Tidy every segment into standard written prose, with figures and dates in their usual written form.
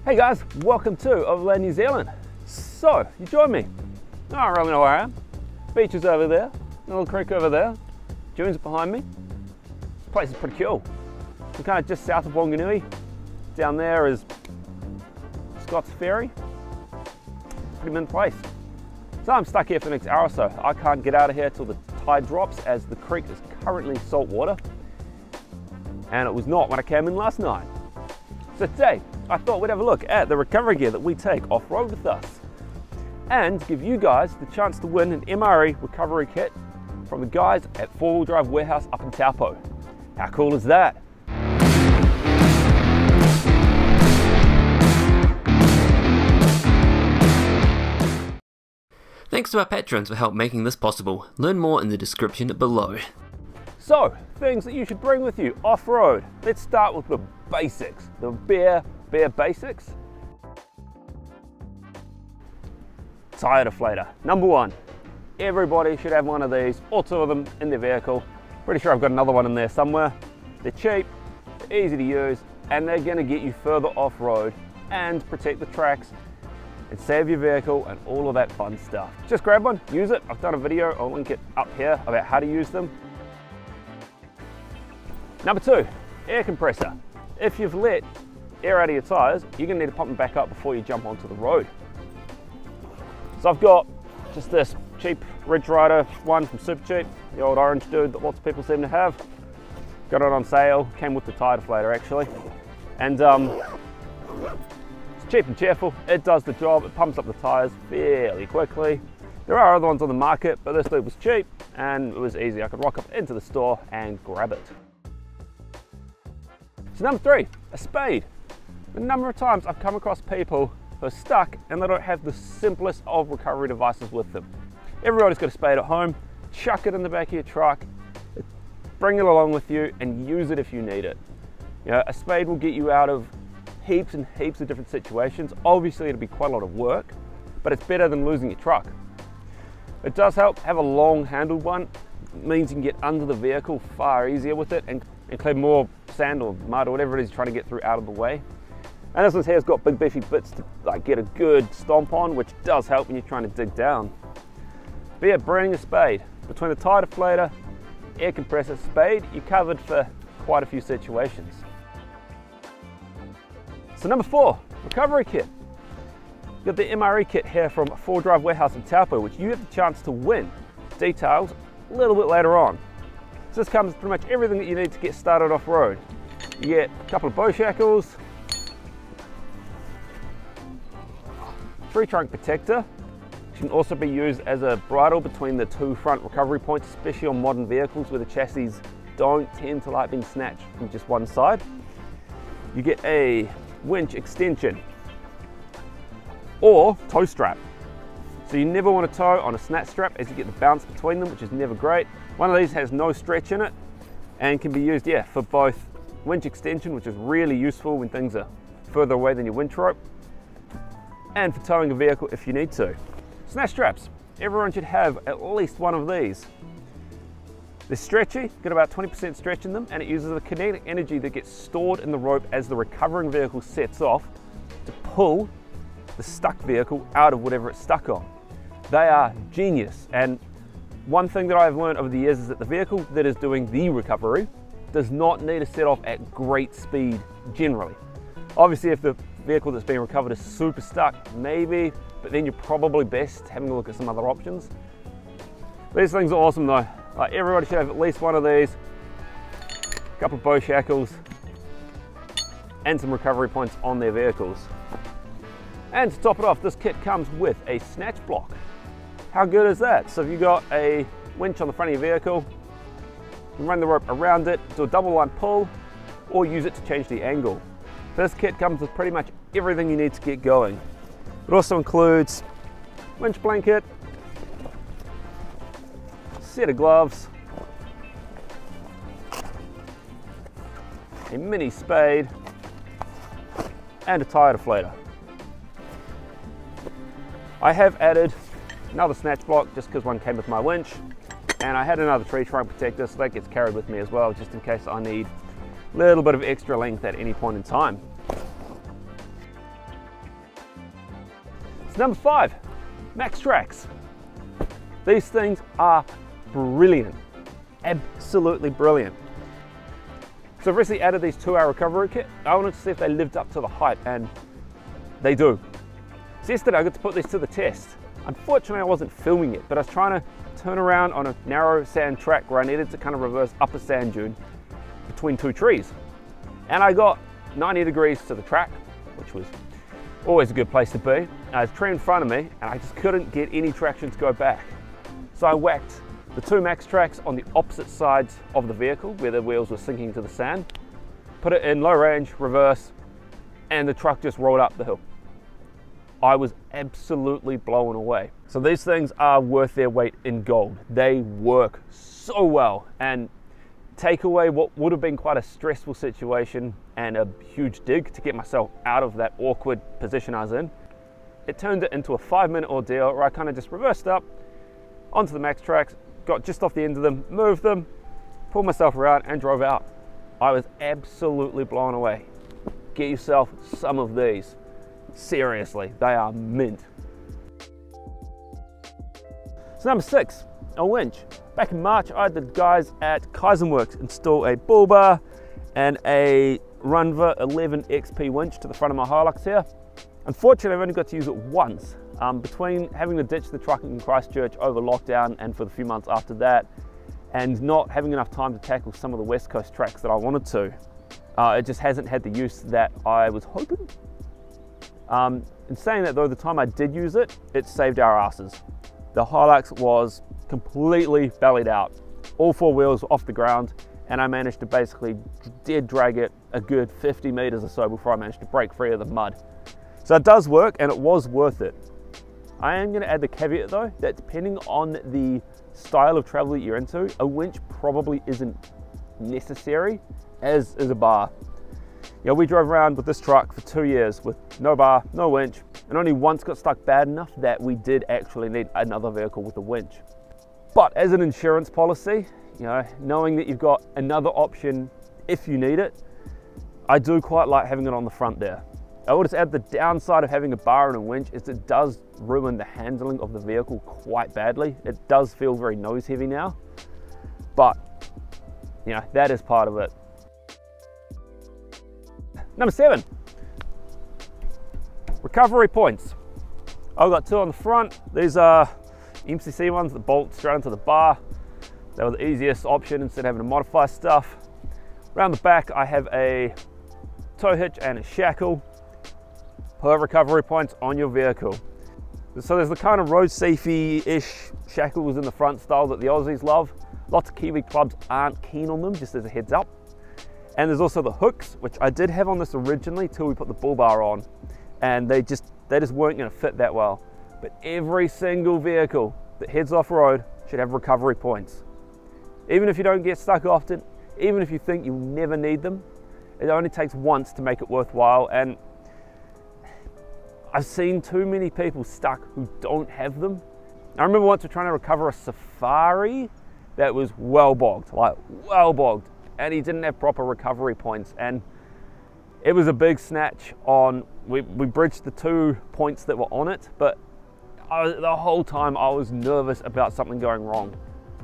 Hey guys, welcome to Overland New Zealand. So, you join me. I don't really know where I am. Beach is over there, a little creek over there. Dunes behind me. This place is pretty cool. We're kind of just south of Wanganui. Down there is Scott's Ferry. Pretty mint place. So I'm stuck here for the next hour or so. I can't get out of here till the tide drops, as the creek is currently salt water. And it was not when I came in last night. So today, I thought we'd have a look at the recovery gear that we take off-road with us, and give you guys the chance to win an MRE recovery kit from the guys at 4-Wheel Drive Warehouse up in Taupo. How cool is that? Thanks to our patrons for help making this possible. Learn more in the description below. So, things that you should bring with you off-road. Let's start with the basics, the bare basics. Tire deflator, number one. Everybody should have one of these, or two of them in their vehicle. Pretty sure I've got another one in there somewhere. They're cheap, they're easy to use, and they're gonna get you further off-road and protect the tracks and save your vehicle and all of that fun stuff. Just grab one, use it. I've done a video, I'll link it up here, about how to use them. Number two, air compressor. If you've let air out of your tires, you're gonna need to pump them back up before you jump onto the road. So I've got just this cheap Ridge Rider one from Super Cheap, the old orange dude that lots of people seem to have. Got it on sale, came with the tire deflator actually. And it's cheap and cheerful, it does the job, it pumps up the tires fairly quickly. There are other ones on the market, but this dude was cheap and it was easy. I could rock up into the store and grab it. So number three, a spade. The number of times I've come across people who are stuck and they don't have the simplest of recovery devices with them. Everybody's got a spade at home, chuck it in the back of your truck, bring it along with you and use it if you need it. You know, a spade will get you out of heaps and heaps of different situations. Obviously it'll be quite a lot of work, but it's better than losing your truck. It does help have a long handled one. It means you can get under the vehicle far easier with it and clear more sand or mud or whatever it is you're trying to get through out of the way. And this one here has got big beefy bits to get a good stomp on, which does help when you're trying to dig down. But yeah, bring a spade. Between the tire deflator, air compressor, spade, you're covered for quite a few situations. So number four, recovery kit. You've got the MRE kit here from 4-Wheel Drive Warehouse in Taupo, which you have the chance to win. Details a little bit later on. So this comes pretty much everything that you need to get started off-road. You get a couple of bow shackles, 3-trunk protector, which can also be used as a bridle between the two front recovery points, especially on modern vehicles where the chassis don't tend to like being snatched from just one side. You get a winch extension or tow strap. So you never want to tow on a snatch strap, as you get the bounce between them, which is never great. One of these has no stretch in it and can be used, yeah, for both winch extension, which is really useful when things are further away than your winch rope, and for towing a vehicle if you need to. Snatch straps. Everyone should have at least one of these. They're stretchy, got about 20% stretch in them, and it uses the kinetic energy that gets stored in the rope as the recovering vehicle sets off to pull the stuck vehicle out of whatever it's stuck on. They are genius, and one thing that I've learned over the years is that the vehicle that is doing the recovery does not need to set off at great speed generally. Obviously, if the vehicle that's being recovered is super stuck, maybe, but then you're probably best having a look at some other options. These things are awesome though. Like, everybody should have at least one of these, a couple of bow shackles, and some recovery points on their vehicles. And to top it off, this kit comes with a snatch block. How good is that? So if you've got a winch on the front of your vehicle, you can run the rope around it, do a double line pull, or use it to change the angle. This kit comes with pretty much everything you need to get going. It also includes winch blanket, set of gloves, a mini spade, and a tire deflator. I have added another snatch block just because one came with my winch, and I had another tree trunk protector, so that gets carried with me as well, just in case I need a little bit of extra length at any point in time. So number 5, Maxtrax. These things are brilliant, absolutely brilliant. So I've recently added these 2-hour recovery kit. I wanted to see if they lived up to the hype, and they do. So yesterday I got to put this to the test. Unfortunately I wasn't filming it, but I was trying to turn around on a narrow sand track where I needed to kind of reverse up a sand dune between 2 trees. And I got 90 degrees to the track, which was always a good place to be. There's a tree in front of me and I just couldn't get any traction to go back. So I whacked the 2 Maxtrax on the opposite sides of the vehicle where the wheels were sinking to the sand, put it in low range, reverse, and the truck just rolled up the hill. I was absolutely blown away. So these things are worth their weight in gold. They work so well and take away what would have been quite a stressful situation and a huge dig to get myself out of that awkward position I was in. It turned it into a 5-minute ordeal where I kind of just reversed up onto the Maxtrax, got just off the end of them, moved them, pulled myself around and drove out. I was absolutely blown away. Get yourself some of these. Seriously, they are mint. So number 6, a winch. Back in March, I had the guys at Works install a bull bar and a Runva 11 XP winch to the front of my Hilux here. Unfortunately, I've only got to use it once. Between having to ditch the truck in Christchurch over lockdown and for the few months after that, and not having enough time to tackle some of the West Coast tracks that I wanted to, it just hasn't had the use that I was hoping. In saying that though, the time I did use it, it saved our asses. The Hilux was completely bellied out. All 4 wheels were off the ground, and I managed to basically dead drag it a good 50 meters or so before I managed to break free of the mud. So it does work, and it was worth it. I am going to add the caveat though, that depending on the style of travel that you're into, a winch probably isn't necessary, as is a bar. You know, we drove around with this truck for 2 years with no bar, no winch, and only once got stuck bad enough that we did actually need another vehicle with a winch. But as an insurance policy, you know, knowing that you've got another option if you need it, I do quite like having it on the front there. I will just add the downside of having a bar and a winch is it does ruin the handling of the vehicle quite badly. It does feel very nose heavy now, but you know, that is part of it. Number 7, recovery points. I've got 2 on the front. These are MCC ones that bolt straight into the bar. They were the easiest option instead of having to modify stuff. Around the back, I have a tow hitch and a shackle per recovery points on your vehicle. So there's the kind of road safety-ish shackles in the front style that the Aussies love. Lots of Kiwi clubs aren't keen on them, just as a heads up. And there's also the hooks, which I did have on this originally till we put the bull bar on, and they just weren't going to fit that well. But every single vehicle that heads off-road should have recovery points. Even if you don't get stuck often, even if you think you'll never need them, it only takes once to make it worthwhile. And I've seen too many people stuck who don't have them. I remember once we were trying to recover a Safari that was well bogged, and he didn't have proper recovery points, and it was a big snatch on, we bridged the 2 points that were on it, but the whole time I was nervous about something going wrong.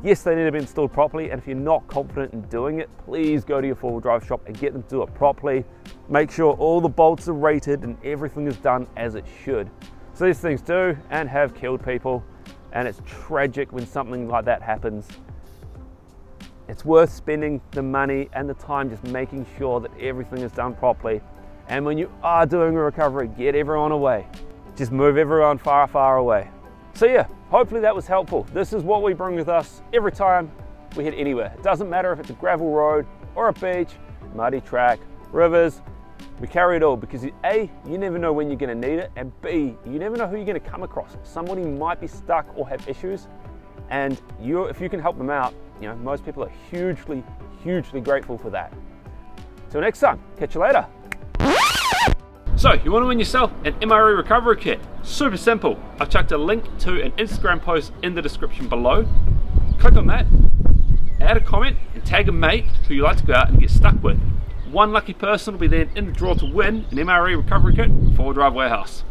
Yes, they need to be installed properly, and if you're not confident in doing it, please go to your 4-wheel drive shop and get them to do it properly. Make sure all the bolts are rated and everything is done as it should. So these things do and have killed people, and it's tragic when something like that happens. It's worth spending the money and the time just making sure that everything is done properly. And when you are doing a recovery, get everyone away. Just move everyone far, far away. So yeah, hopefully that was helpful. This is what we bring with us every time we head anywhere. It doesn't matter if it's a gravel road or a beach, muddy track, rivers, we carry it all because A, you never know when you're gonna need it, and B, you never know who you're gonna come across. Somebody might be stuck or have issues, and if you can help them out, you know, most people are hugely, hugely grateful for that. Till next time, catch you later. So, you want to win yourself an MRE recovery kit? Super simple. I've chucked a link to an Instagram post in the description below. Click on that, add a comment, and tag a mate who you like to go out and get stuck with. One lucky person will be then in the draw to win an MRE recovery kit from 4-Wheel Drive Warehouse.